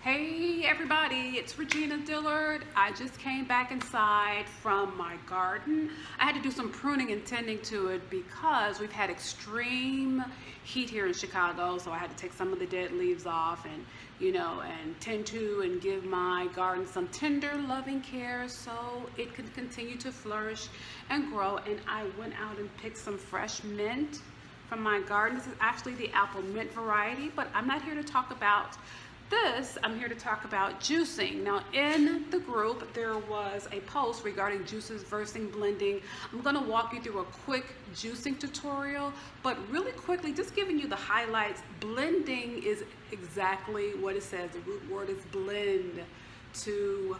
Hey everybody, it's Regina Dillard. I just came back inside from my garden. I had to do some pruning and tending to it because we've had extreme heat here in Chicago, so I had to take some of the dead leaves off and tend to and give my garden some tender loving care so it can continue to flourish and grow. And I went out and picked some fresh mint from my garden. This is actually the apple mint variety, but I'm not here to talk about this. I'm here to talk about juicing. Now, in the group, there was a post regarding juices versus blending. I'm going to walk you through a quick juicing tutorial, but really quickly, just giving you the highlights. Blending is exactly what it says. The root word is blend, to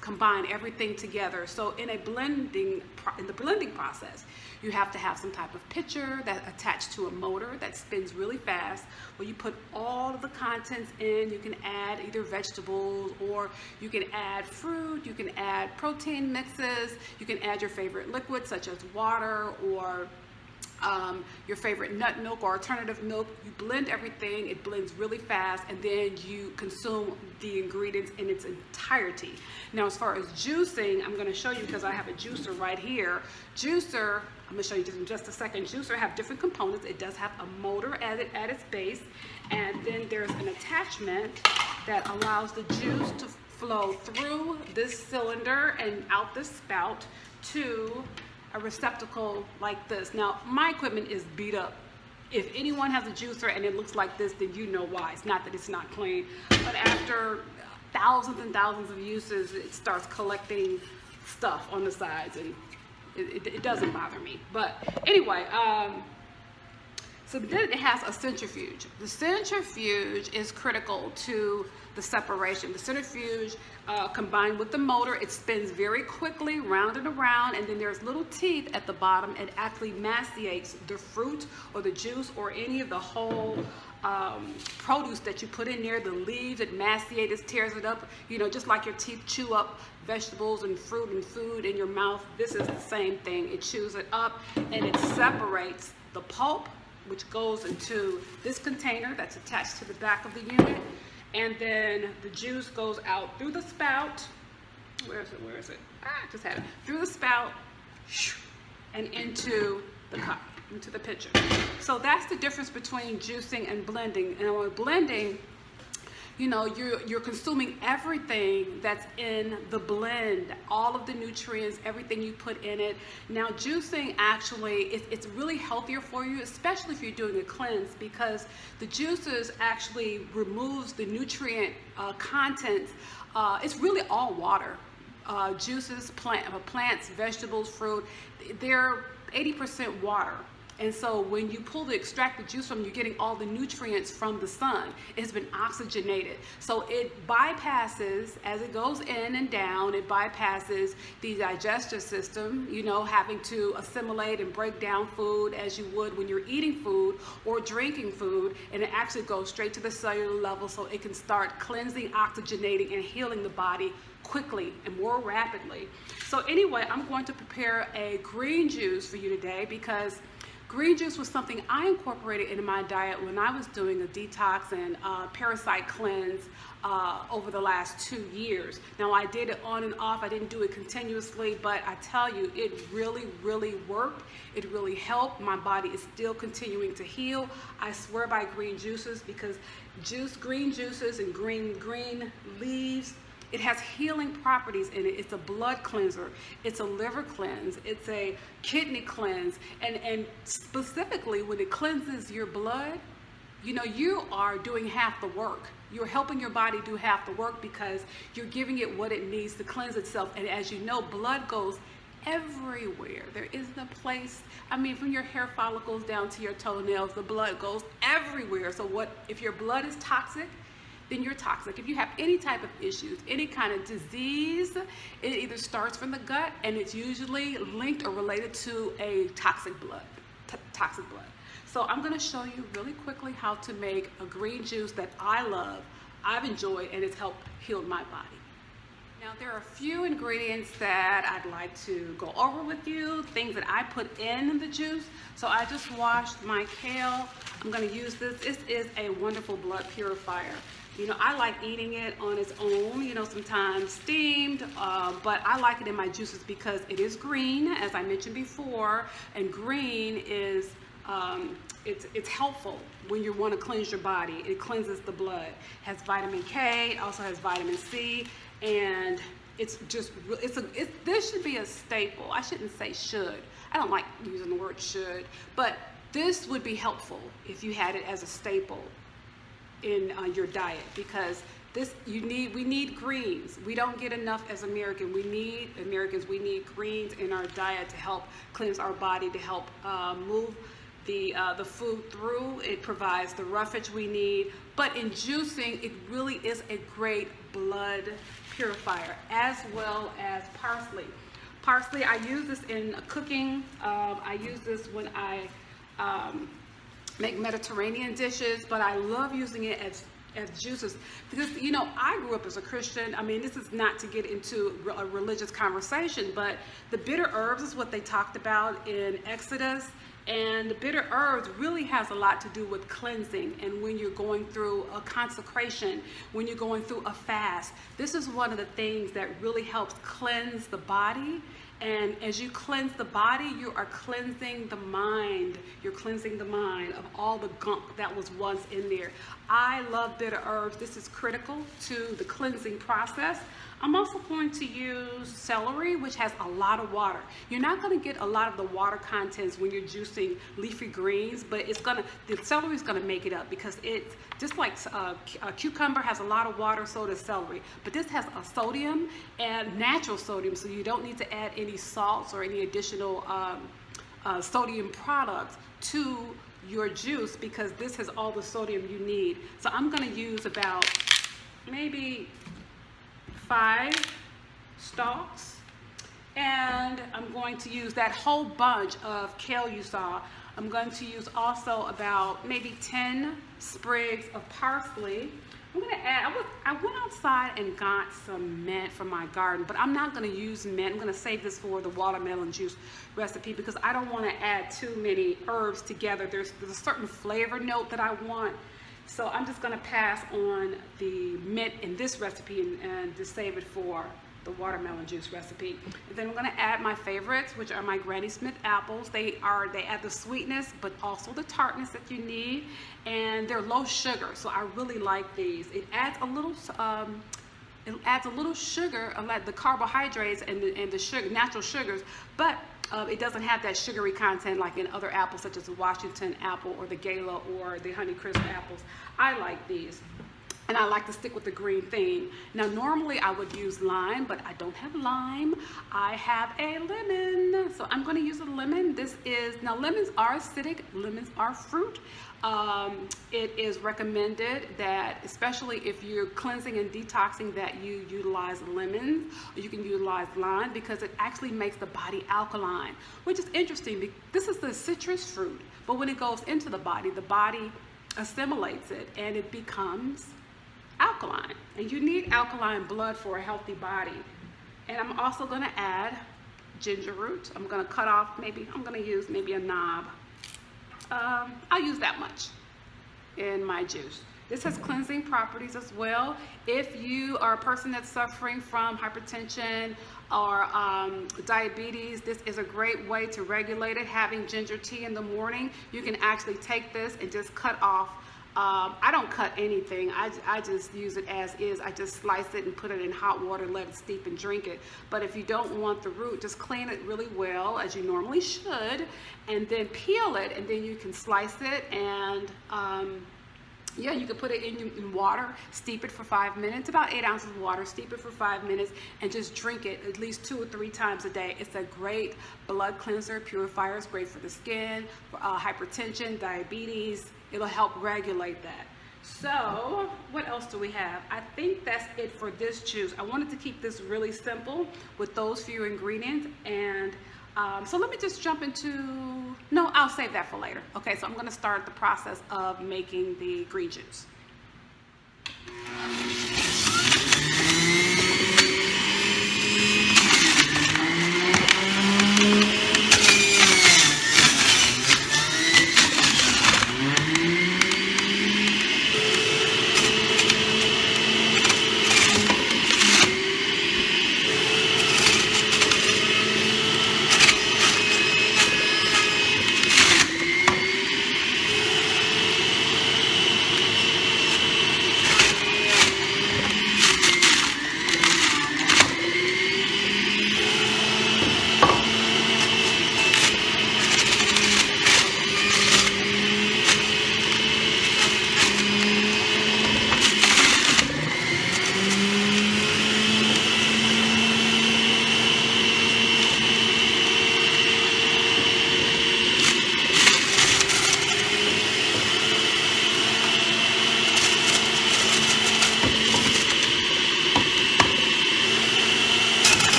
combine everything together. So in the blending process, you have to have some type of pitcher that's attached to a motor that spins really fast, where you put all of the contents in. You can add either vegetables, or you can add fruit, you can add protein mixes, you can add your favorite liquid such as water or your favorite nut milk or alternative milk. You blend everything, it blends really fast, and then you consume the ingredients in its entirety. Now, as far as juicing, I'm going to show you because I have a juicer right here. Juicer, I'm going to show you in just a second. Juicer have different components. It does have a motor at its base, and then there's an attachment that allows the juice to flow through this cylinder and out this spout to a receptacle like this. Now, my equipment is beat up. If anyone has a juicer and it looks like this, then you know why. It's not that it's not clean, but after thousands and thousands of uses, it starts collecting stuff on the sides, and it doesn't bother me. But anyway, so then it has a centrifuge. The centrifuge is critical to the separation. The centrifuge combined with the motor, it spins very quickly round and around, and then there's little teeth at the bottom. It actually maceates the fruit or the juice or any of the whole produce that you put in there. The leaves, it maceates, tears it up, just like your teeth chew up vegetables and fruit and food in your mouth. This is the same thing. It chews it up and it separates the pulp, which goes into this container that's attached to the back of the unit, and then the juice goes out through the spout. Where is it? I just had it. Through the spout and into the cup, into the pitcher. So that's the difference between juicing and blending. And with blending, you're consuming everything that's in the blend, all of the nutrients, everything you put in it. Now, juicing actually, it's really healthier for you, especially if you're doing a cleanse, because the juices actually removes the nutrient content. It's really all water. Juices, plants, vegetables, fruit, they're 80% water. And so when you extract the juice from, you're getting all the nutrients from the sun. It's been oxygenated. So it bypasses, as it goes in and down, it bypasses the digestive system, having to assimilate and break down food as you would when you're eating food or drinking food. And it actually goes straight to the cellular level, so it can start cleansing, oxygenating, and healing the body quickly and more rapidly. So anyway, I'm going to prepare a green juice for you today, because green juice was something I incorporated into my diet when I was doing a detox and parasite cleanse over the last 2 years. Now, I did it on and off. I didn't do it continuously, but I tell you, it really, really worked. It really helped. My body is still continuing to heal. I swear by green juices, because green juices and green leaves, it has healing properties in it. It's a blood cleanser. It's a liver cleanse. It's a kidney cleanse. And specifically, when it cleanses your blood, you are doing half the work. You're helping your body do half the work because you're giving it what it needs to cleanse itself. And as you know, blood goes everywhere. There isn't a place, from your hair follicles down to your toenails, the blood goes everywhere. So if your blood is toxic, then you're toxic. If you have any type of issues, any kind of disease, it either starts from the gut, and it's usually linked or related to a toxic blood. So I'm going to show you really quickly how to make a green juice that I love, I've enjoyed, and it's helped heal my body. Now, there are a few ingredients that I'd like to go over with you, things that I put in the juice. So I just washed my kale. I'm going to use this. This is a wonderful blood purifier. You know, I like eating it on its own, you know, sometimes steamed, but I like it in my juices because it is green, as I mentioned before, and green is, it's helpful when you want to cleanse your body. It cleanses the blood. It has vitamin K, it also has vitamin C, and it's just, this should be a staple. I shouldn't say should. I don't like using the word should, but this would be helpful if you had it as a staple in your diet, because we need greens. We don't get enough as Americans. We need greens in our diet to help cleanse our body, to help move the food through. It provides the roughage we need. But in juicing, it really is a great blood purifier, as well as parsley. Parsley, I use this in cooking. I use this when I make Mediterranean dishes, but I love using it as juices because, you know, I grew up as a Christian. I mean, this is not to get into a religious conversation, but the bitter herbs is what they talked about in Exodus. And the bitter herbs really has a lot to do with cleansing. And when you're going through a consecration, when you're going through a fast, this is one of the things that really helps cleanse the body. And as you cleanse the body, you are cleansing the mind. You're cleansing the mind of all the gunk that was once in there. I love bitter herbs. This is critical to the cleansing process. I'm also going to use celery, which has a lot of water. You're not going to get a lot of the water contents when you're juicing leafy greens, but the celery is going to make it up, because it's just like a cucumber has a lot of water, so does celery. But this has a sodium and natural sodium, so you don't need to add any salts or any additional sodium products to your juice, because this has all the sodium you need. So I'm going to use about maybe 5 stalks, and I'm going to use that whole bunch of kale you saw. I'm going to use also about maybe 10 sprigs of parsley. I'm going to add, I went outside and got some mint from my garden, but I'm not going to use mint. I'm going to save this for the watermelon juice recipe, because I don't want to add too many herbs together. There's a certain flavor note that I want. So I'm just going to pass on the mint in this recipe and just save it for the watermelon juice recipe. And then I'm going to add my favorites, which are my Granny Smith apples. They add the sweetness, but also the tartness that you need, and they're low sugar, so I really like these. It adds a little sugar, the carbohydrates and the sugar, natural sugars, but it doesn't have that sugary content like in other apples, such as the Washington apple or the Gala or the Honeycrisp apples. I like these. And I like to stick with the green theme. Now, normally I would use lime, but I don't have lime. I have a lemon. So I'm going to use a lemon. Now lemons are acidic. Lemons are fruit. It is recommended that, especially if you're cleansing and detoxing, that you utilize lemons, or you can utilize lime, because it actually makes the body alkaline, which is interesting. This is the citrus fruit, but when it goes into the body assimilates it and it becomes alkaline, and you need alkaline blood for a healthy body. And I'm also going to add ginger root. I'm going to cut off, I'm going to use maybe a knob. I'll use that much in my juice. This has cleansing properties as well. If you are a person that's suffering from hypertension or diabetes, this is a great way to regulate it. Having ginger tea in the morning, you can actually take this and just cut off. I don't cut anything. I just use it as is. I just slice it and put it in hot water, let it steep, and drink it. But if you don't want the root, just clean it really well, as you normally should, and then peel it, and then you can slice it, and yeah, you can put it in water, steep it for 5 minutes, about 8 ounces of water, steep it for 5 minutes, and just drink it at least 2 or 3 times a day. It's a great blood cleanser, purifier. It's great for the skin, for hypertension, diabetes. It'll help regulate that. So what else do we have? I think that's it for this juice. I wanted to keep this really simple with those few ingredients, and so let me just jump into, no, I'll save that for later. Okay, so I'm going to start the process of making the green juice.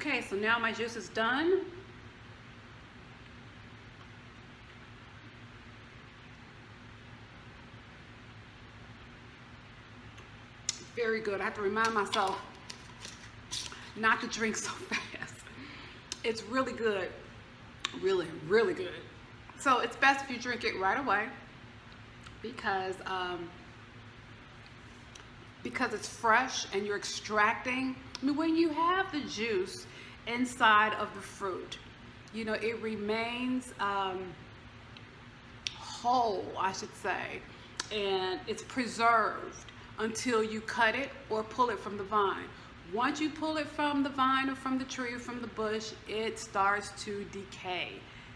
Okay, so now my juice is done. Very good. I have to remind myself not to drink so fast. It's really good. Really, really good. So it's best if you drink it right away because it's fresh and you're extracting. I mean, when you have the juice inside of the fruit, you know, it remains whole, I should say, and it's preserved until you cut it or pull it from the vine. Once you pull it from the vine or from the tree or from the bush, it starts to decay.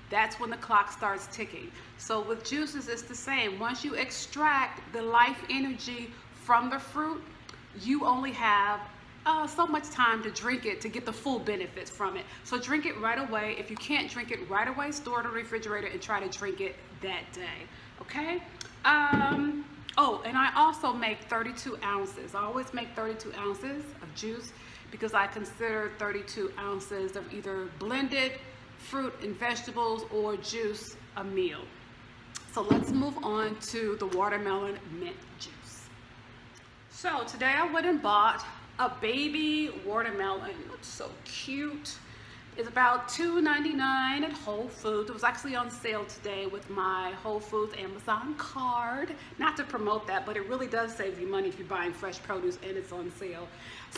That's when the clock starts ticking. So with juices, it's the same. Once you extract the life energy from the fruit, you only have so much time to drink it to get the full benefits from it. So drink it right away. If you can't drink it right away, store it in the refrigerator and try to drink it that day. Okay? Oh, and I also make 32 ounces. I always make 32 ounces of juice because I consider 32 ounces of either blended fruit and vegetables or juice a meal. So let's move on to the watermelon mint juice. So today I went and bought a baby watermelon. It's so cute. It's about $2.99 at Whole Foods. It was actually on sale today with my Whole Foods Amazon card. Not to promote that, but it really does save you money if you're buying fresh produce and it's on sale.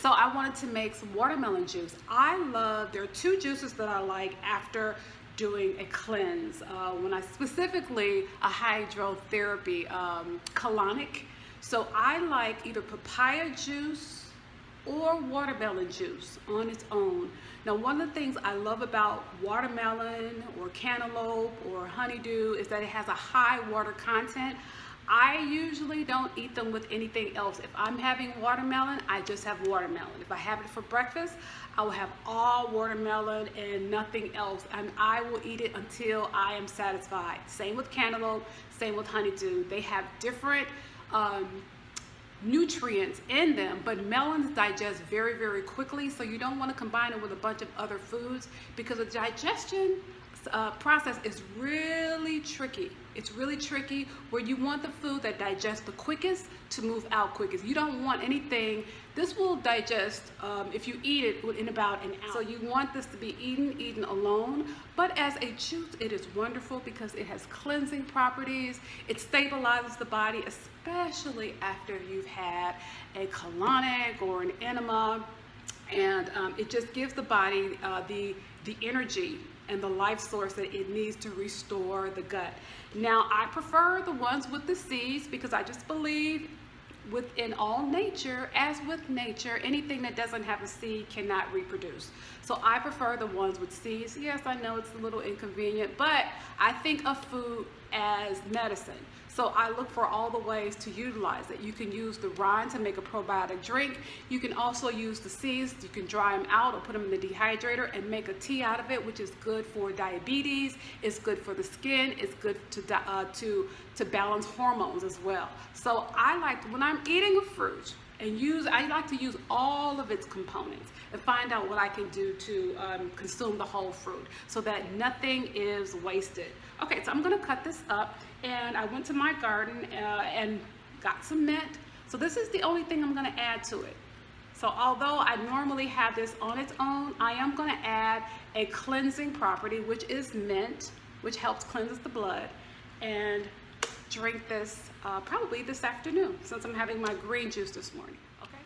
So I wanted to make some watermelon juice. There are two juices that I like after doing a cleanse. When I specifically a hydrotherapy, colonic. So I like either papaya juice or watermelon juice on its own. Now, one of the things I love about watermelon or cantaloupe or honeydew is that it has a high water content. I usually don't eat them with anything else. If I'm having watermelon, I just have watermelon. If I have it for breakfast, I will have all watermelon and nothing else, and I will eat it until I am satisfied. Same with cantaloupe, same with honeydew. They have different nutrients in them, but melons digest very, very quickly, so you don't want to combine it with a bunch of other foods because the digestion process is really tricky. It's really tricky where you want the food that digests the quickest to move out quickest. You don't want anything, this will digest if you eat it in about an hour. So you want this to be eaten alone, but as a juice it is wonderful because it has cleansing properties. It stabilizes the body, especially after you've had a colonic or an enema, and it just gives the body the energy and the life source that it needs to restore the gut. Now, I prefer the ones with the seeds because I just believe within all nature, as with nature, anything that doesn't have a seed cannot reproduce. So I prefer the ones with seeds. Yes, I know it's a little inconvenient, but I think of food as medicine. So I look for all the ways to utilize it. You can use the rind to make a probiotic drink. You can also use the seeds. You can dry them out or put them in the dehydrator and make a tea out of it, which is good for diabetes. It's good for the skin. It's good to balance hormones as well. So I like, when I'm eating a fruit, I like to use all of its components and find out what I can do to consume the whole fruit so that nothing is wasted. Okay, so I'm gonna cut this up, and I went to my garden and got some mint. So this is the only thing I'm gonna add to it. So although I normally have this on its own, I am gonna add a cleansing property, which is mint, which helps cleanse the blood, and drink this probably this afternoon since I'm having my green juice this morning. Okay.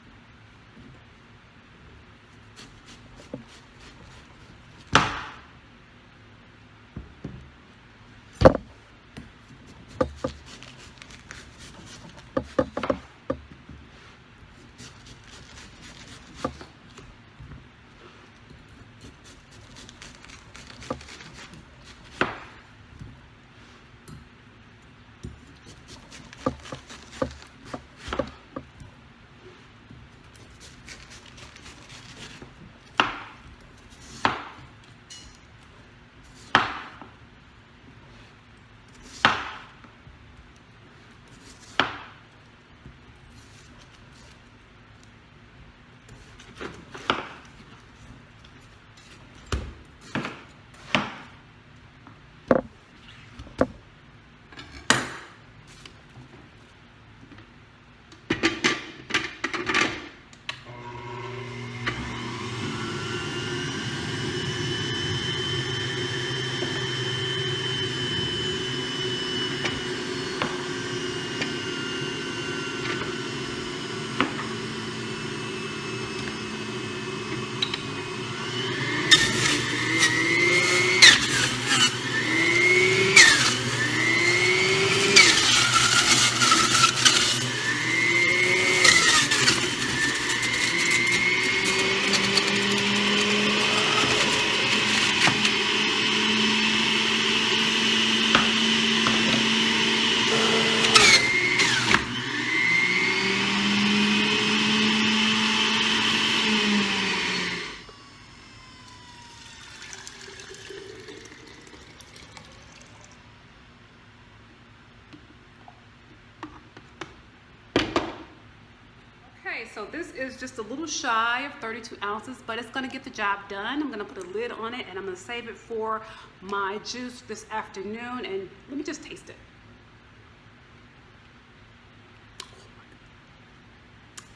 so this is just a little shy of 32 ounces, but it's gonna get the job done. I'm gonna put a lid on it and I'm gonna save it for my juice this afternoon, and let me just taste it.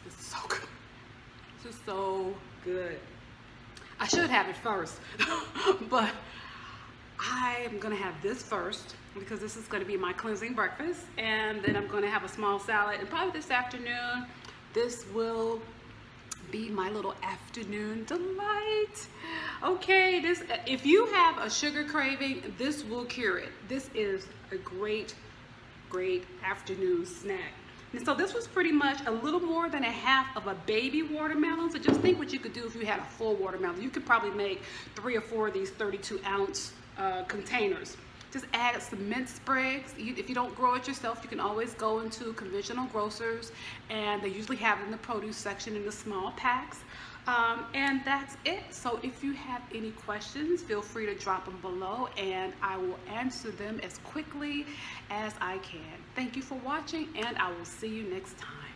This is so good. This is so good. I should have it first, but I am gonna have this first because this is gonna be my cleansing breakfast, and then I'm gonna have a small salad, and probably this afternoon, this will be my little afternoon delight. Okay, this, if you have a sugar craving, this will cure it. This is a great, great afternoon snack. And so this was pretty much a little more than a half of a baby watermelon. So just think what you could do if you had a full watermelon. You could probably make 3 or 4 of these 32-ounce containers. Just add some mint sprigs. If you don't grow it yourself, you can always go into conventional grocers, and they usually have it in the produce section in the small packs. And that's it. So if you have any questions, feel free to drop them below, and I will answer them as quickly as I can. Thank you for watching, and I will see you next time.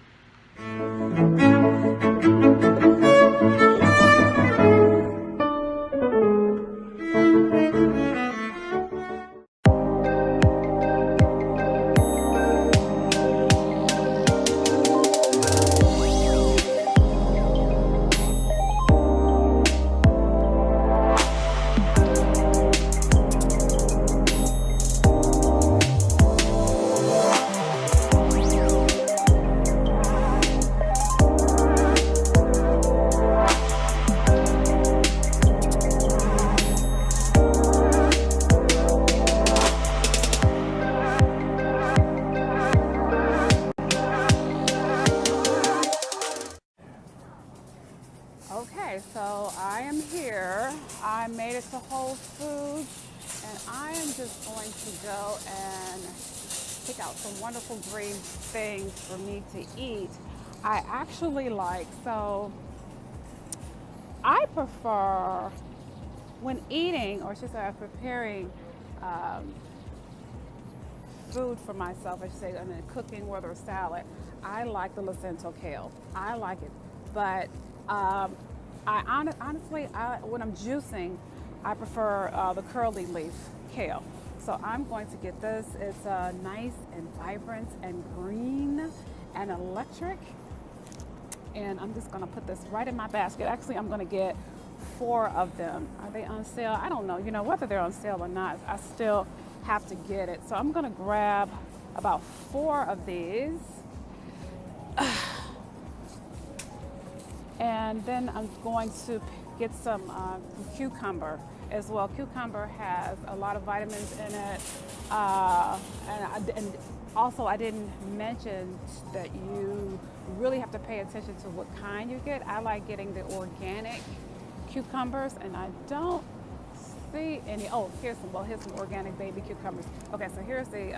Okay, so I am here. I made it to Whole Foods, and I am just going to go and pick out some wonderful green things for me to eat. I actually so I prefer, when eating, or should say I'm preparing food for myself, I should say, and then cooking, whether a salad, I like the Lucento kale. I like it, but honestly, when I'm juicing, I prefer the curly leaf kale. So I'm going to get this. It's nice and vibrant and green and electric. And I'm just gonna put this right in my basket. Actually, I'm gonna get 4 of them. Are they on sale? I don't know. You know, whether they're on sale or not, I still have to get it. So I'm gonna grab about 4 of these. And then I'm going to get some cucumber as well. Cucumber has a lot of vitamins in it. And also, I didn't mention that you really have to pay attention to what kind you get. I like getting the organic cucumbers, and I don't see any. Oh, here's some organic baby cucumbers. Okay, so here's the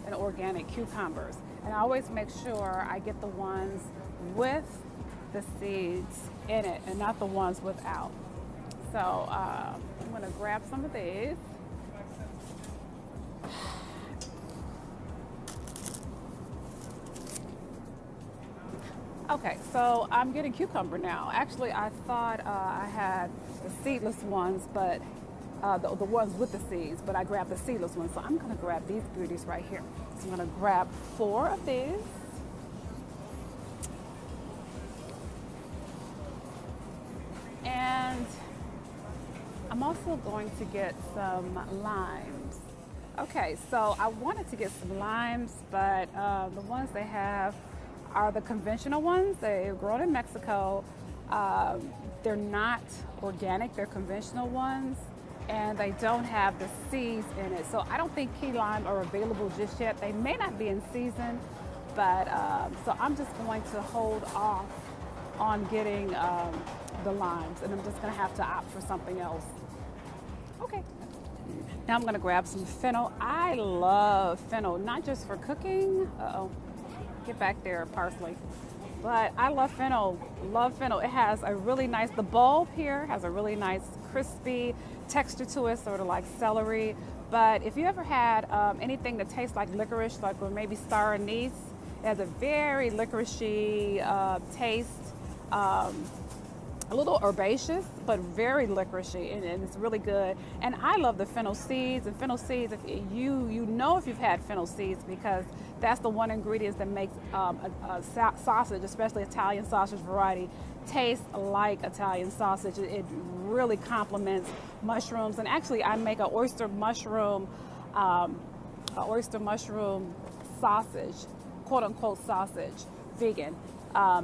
an organic cucumbers, and I always make sure I get the ones with the seeds in it and not the ones without. So I'm gonna grab some of these. Okay, so I'm getting cucumber now. Actually, I thought I had the seedless ones, but the ones with the seeds, but I grabbed the seedless ones. So I'm gonna grab these beauties right here. So I'm gonna grab 4 of these. And I'm also going to get some limes. Okay, so I wanted to get some limes, but the ones they have are the conventional ones. They're grown in Mexico. They're not organic, they're conventional ones, and they don't have the seeds in it. So I don't think key lime are available just yet. They may not be in season, but so I'm just going to hold off on getting the limes, and I'm just gonna have to opt for something else. Okay. Now I'm gonna grab some fennel. I love fennel, not just for cooking. Uh-oh, get back there, parsley. But I love fennel, It has a really nice, the bulb here has a really nice crispy texture to it, sort of like celery. But if you ever had anything that tastes like licorice, like or maybe star anise, It has a very licoricey taste, a little herbaceous, but very licoricey, and it's really good. And I love the fennel seeds. And fennel seeds, if you know if you've had fennel seeds, because that's the one ingredient that makes a sausage, especially Italian sausage variety, taste like Italian sausage. It really complements mushrooms. And actually, I make an oyster mushroom sausage, quote unquote sausage, vegan.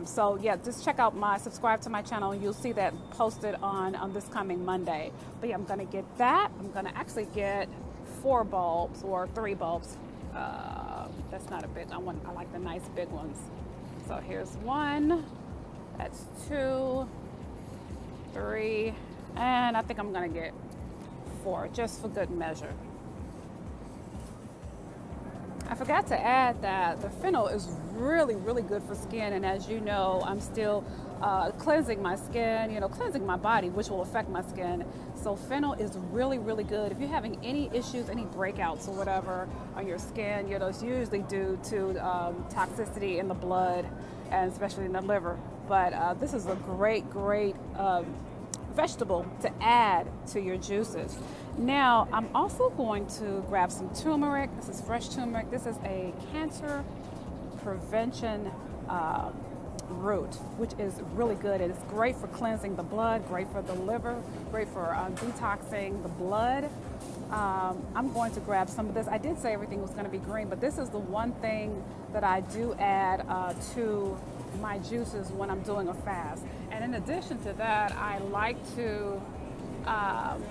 So yeah, just subscribe to my channel, and you'll see that posted on this coming Monday. But yeah, I'm gonna get that. I'm gonna actually get 4 bulbs or 3 bulbs. That's not a big one. I like the nice big ones. So here's 1, that's 2, 3, and I think I'm gonna get 4, just for good measure. I forgot to add that the fennel is really, really good for skin. And as you know, I'm still cleansing my skin, cleansing my body, which will affect my skin. So fennel is really, really good. If you're having any issues, any breakouts or whatever on your skin, it's usually due to toxicity in the blood, and especially in the liver. But this is a great vegetable to add to your juices. Now, I'm also going to grab some turmeric. This is fresh turmeric. This is a cancer prevention root, which is really good. It is great for cleansing the blood, great for the liver, great for detoxing the blood. I'm going to grab some of this. I did say everything was going to be green, but this is the one thing that I do add to my juices when I'm doing a fast. And in addition to that, I like to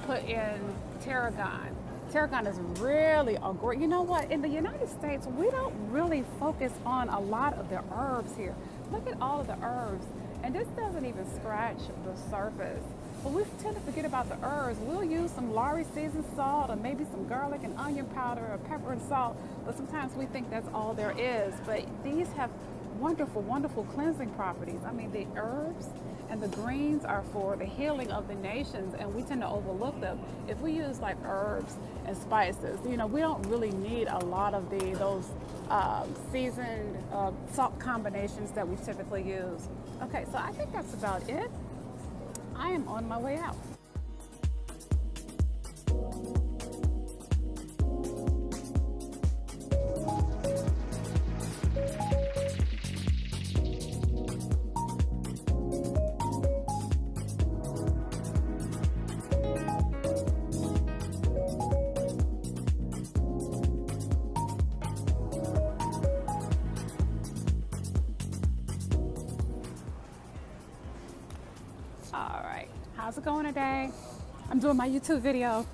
put in tarragon. Tarragon is really a great, you know what, in the United States, we don't really focus on a lot of the herbs here. Look at all of the herbs, and this doesn't even scratch the surface. But we tend to forget about the herbs. We'll use some Lowry seasoned salt, or maybe some garlic and onion powder, or pepper and salt, but sometimes we think that's all there is. But these have wonderful, wonderful cleansing properties. I mean, the herbs and the greens are for the healing of the nations, and we tend to overlook them. If we use like herbs and spices, we don't really need a lot of those seasoned salt combinations that we typically use. Okay, so I think that's about it. I am on my way out. All right, how's it going today? I'm doing my YouTube video.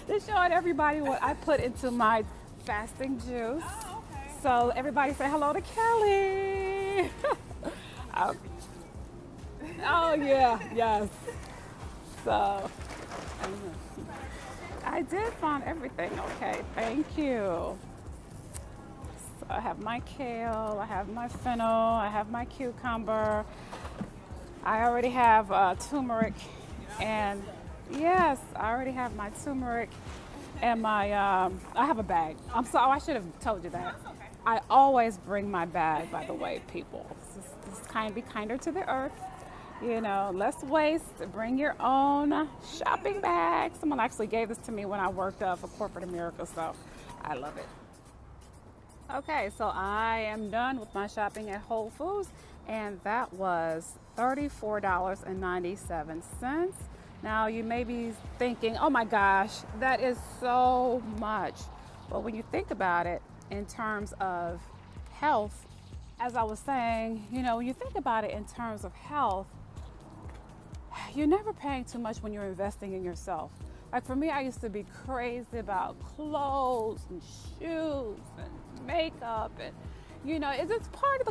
Just showing everybody what I put into my fasting juice. Oh, okay. So everybody say hello to Kelly. Oh yeah, yes. So I did find everything. Okay, thank you. So I have my kale, I have my fennel, I have my cucumber. I already have turmeric, and yes, I already have my turmeric and my, I have a bag. I'm sorry, I should have told you that. That's okay. I always bring my bag, by the way, people. Just be kinder to the earth. Less waste. Bring your own shopping bag. Someone actually gave this to me when I worked for corporate America, so I love it. Okay, so I am done with my shopping at Whole Foods, and that was $34.97. Now you may be thinking, oh my gosh, that is so much. But when you think about it in terms of health, as I was saying, when you think about it in terms of health, you're never paying too much when you're investing in yourself. Like for me, I used to be crazy about clothes and shoes and makeup, and it's just part of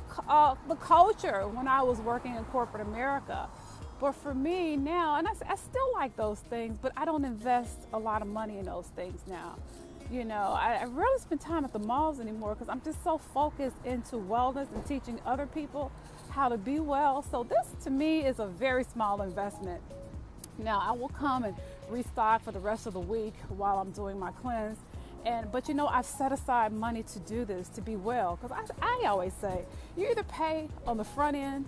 the culture when I was working in corporate America. But for me now, and I still like those things, but I don't invest a lot of money in those things now. I rarely spend time at the malls anymore because I'm just so focused into wellness and teaching other people how to be well. So this to me is a very small investment. Now I will come and restock for the rest of the week while I'm doing my cleanse, But you know, I've set aside money to do this, to be well, because I always say you either pay on the front end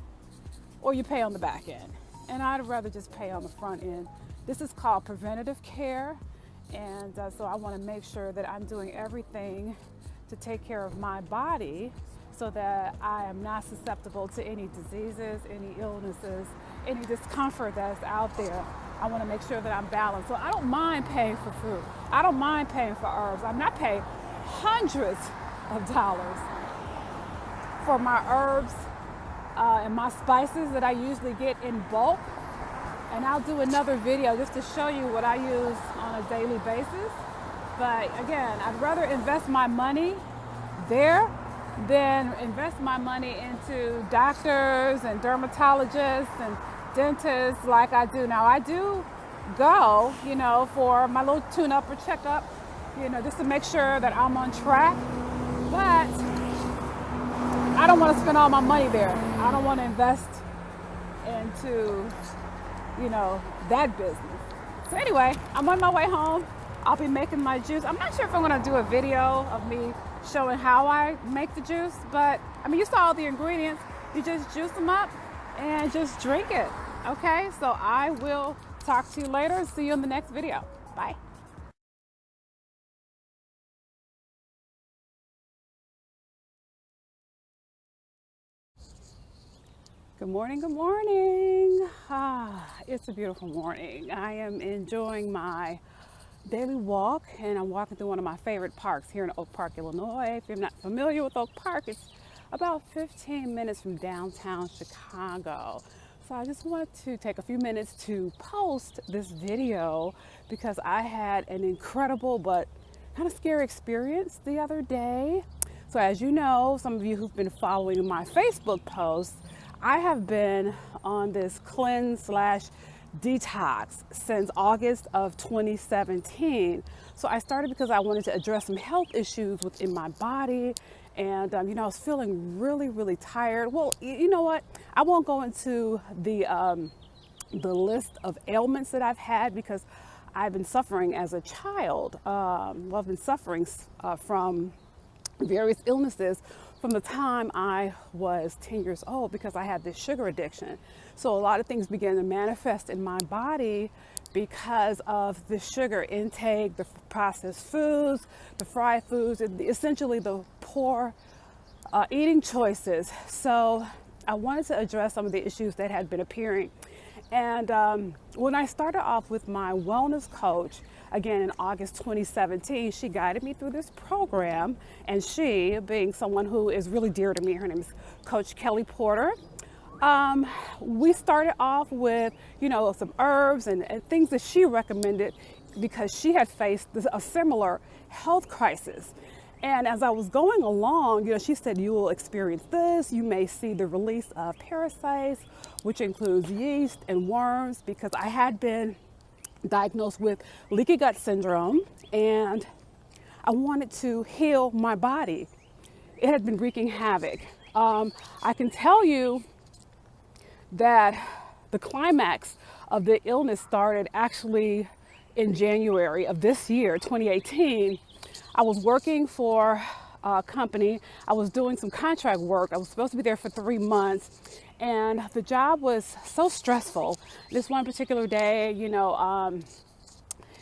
or you pay on the back end, and I'd rather just pay on the front end. This is called preventative care, and so I want to make sure that I'm doing everything to take care of my body so that I am not susceptible to any diseases, any illnesses, any discomfort that's out there. I want to make sure that I'm balanced. So I don't mind paying for food. I don't mind paying for herbs. I'm not paying hundreds of dollars for my herbs and my spices that I usually get in bulk. And I'll do another video just to show you what I use on a daily basis. But again, I'd rather invest my money there than invest my money into doctors and dermatologists and dentists like I do now. I do go, you know, for my little tune-up or checkup, you know, just to make sure that I'm on track. But I don't want to spend all my money there. I don't want to invest into, you know, that business. So anyway, I'm on my way home. I'll be making my juice. I'm not sure if I'm going to do a video of me showing how I make the juice, but I mean, you saw all the ingredients. You just juice them up and just drink it. Okay, so I will talk to you later. See you in the next video. Bye. Good morning, good morning. It's a beautiful morning. I am enjoying my daily walk, and I'm walking through one of my favorite parks here in Oak Park, Illinois. If you're not familiar with Oak Park, it's about 15 minutes from downtown Chicago. So I just wanted to take a few minutes to post this video because I had an incredible but kind of scary experience the other day. So as you know, some of you who've been following my Facebook posts, I have been on this cleanse / detox since August of 2017. So I started because I wanted to address some health issues within my body. And, you know, I was feeling really, really tired. Well, you know what? I won't go into the list of ailments that I've had because I've been suffering as a child. Well, I've been suffering from various illnesses from the time I was 10 years old because I had this sugar addiction. So a lot of things began to manifest in my body because of the sugar intake, the processed foods, the fried foods, and essentially the poor eating choices. So I wanted to address some of the issues that had been appearing. And when I started off with my wellness coach, again in August 2017, she guided me through this program. And she, being someone who is really dear to me, her name is Coach Kelly Porter. We started off with, you know, some herbs and things that she recommended because she had faced a similar health crisis. And as I was going along, you know, she said, you will experience this. You may see the release of parasites, which includes yeast and worms, because I had been diagnosed with leaky gut syndrome and I wanted to heal my body. It had been wreaking havoc. I can tell you that the climax of the illness started actually in January of this year, 2018. I was working for a company. I was doing some contract work. I was supposed to be there for 3 months, and the job was so stressful. This one particular day, you know,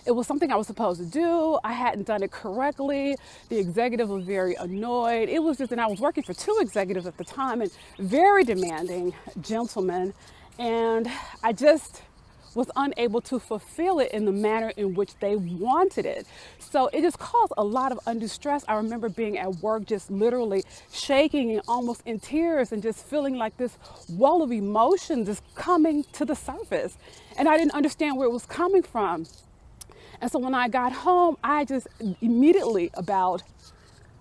it was something I was supposed to do. I hadn't done it correctly. The executive was very annoyed. It was just, and I was working for 2 executives at the time, and very demanding gentlemen. And I just was unable to fulfill it in the manner in which they wanted it. So it just caused a lot of undue stress. I remember being at work just literally shaking and almost in tears and just feeling like this wall of emotion just coming to the surface. And I didn't understand where it was coming from. And so when I got home, I just immediately I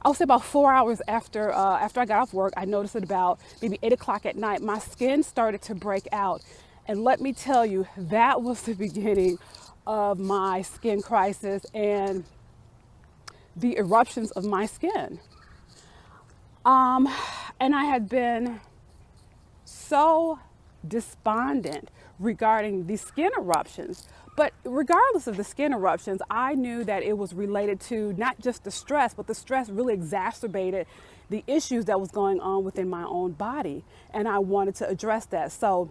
would say about 4 hours after I got off work, I noticed at about maybe 8 o'clock at night, my skin started to break out. And let me tell you, that was the beginning of my skin crisis and the eruptions of my skin. And I had been so despondent regarding the skin eruptions. But regardless of the skin eruptions, I knew that it was related to not just the stress, but the stress really exacerbated the issues that was going on within my own body. And I wanted to address that. So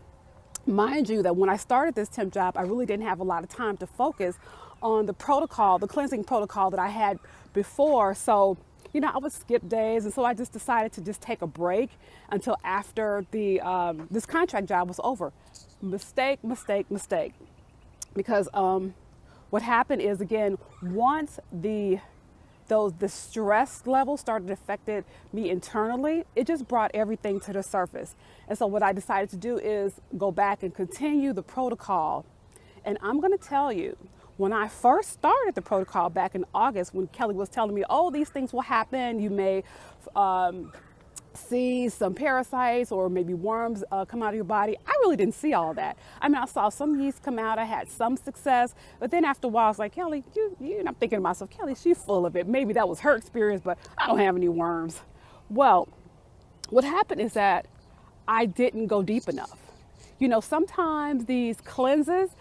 mind you that when I started this temp job, I really didn't have a lot of time to focus on the protocol, the cleansing protocol that I had before. So, I would skip days. And so I just decided to just take a break until after this contract job was over. Mistake, mistake, mistake. Because what happened is, again, once the stress level started affecting me internally, it just brought everything to the surface. And so what I decided to do is go back and continue the protocol. And I'm going to tell you, when I first started the protocol back in August, when Kelly was telling me, oh, these things will happen, you may see some parasites or maybe worms come out of your body. I really didn't see all that. I mean, I saw some yeast come out. I had some success. But then after a while, I was like, Kelly, and I'm thinking to myself, Kelly, she's full of it. Maybe that was her experience, but I don't have any worms. Well, what happened is that I didn't go deep enough. Sometimes these cleanses,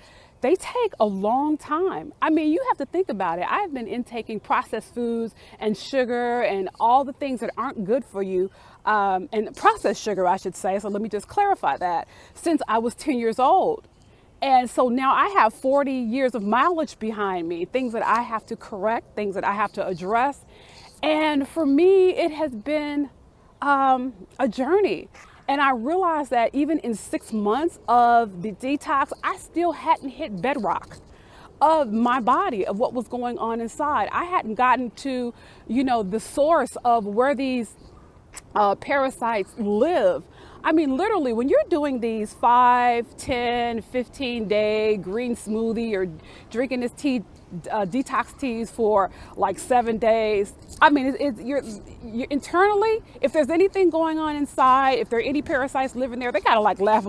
they take a long time. I mean, you have to think about it. I've been intaking processed foods and sugar and all the things that aren't good for you, and processed sugar, I should say. So let me just clarify that, since I was 10 years old. And so now I have 40 years of mileage behind me, things that I have to correct, things that I have to address. And for me, it has been a journey. And I realized that even in 6 months of the detox, I still hadn't hit bedrock of my body, of what was going on inside. I hadn't gotten to, the source of where these parasites live. I mean, literally, when you're doing these 5, 10, 15-day green smoothie or drinking this tea, detox teas for like 7 days. I mean, you're internally, if there's anything going on inside, if there are any parasites living there, they gotta laugh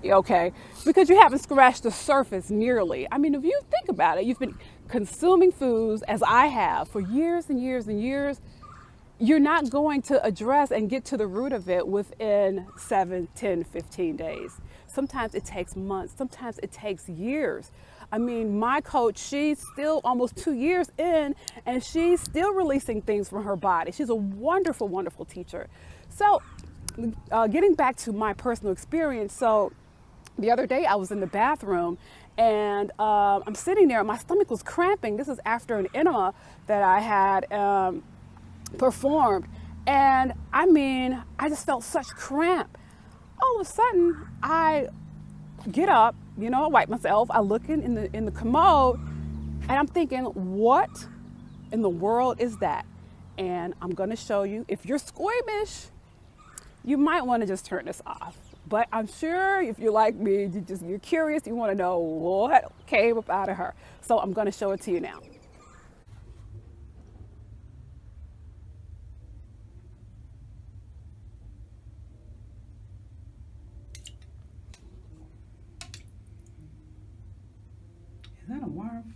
okay, because you haven't scratched the surface nearly. I mean, if you think about it, you've been consuming foods, as I have, for years and years and years. You're not going to address and get to the root of it within 7, 10, 15 days. Sometimes it takes months, sometimes it takes years. I mean, my coach, she's still almost 2 years in, and she's still releasing things from her body. She's a wonderful, wonderful teacher. So getting back to my personal experience. So the other day I was in the bathroom and I'm sitting there and my stomach was cramping. This is after an enema that I had performed. And I mean, I just felt such cramp. All of a sudden I get up, I wipe myself, I look in the commode, and I'm thinking, what in the world is that? And I'm going to show you. If you're squeamish, you might want to just turn this off. But I'm sure if you're like me, you're curious, you want to know what came up out of her. So I'm going to show it to you now. Is that a worm?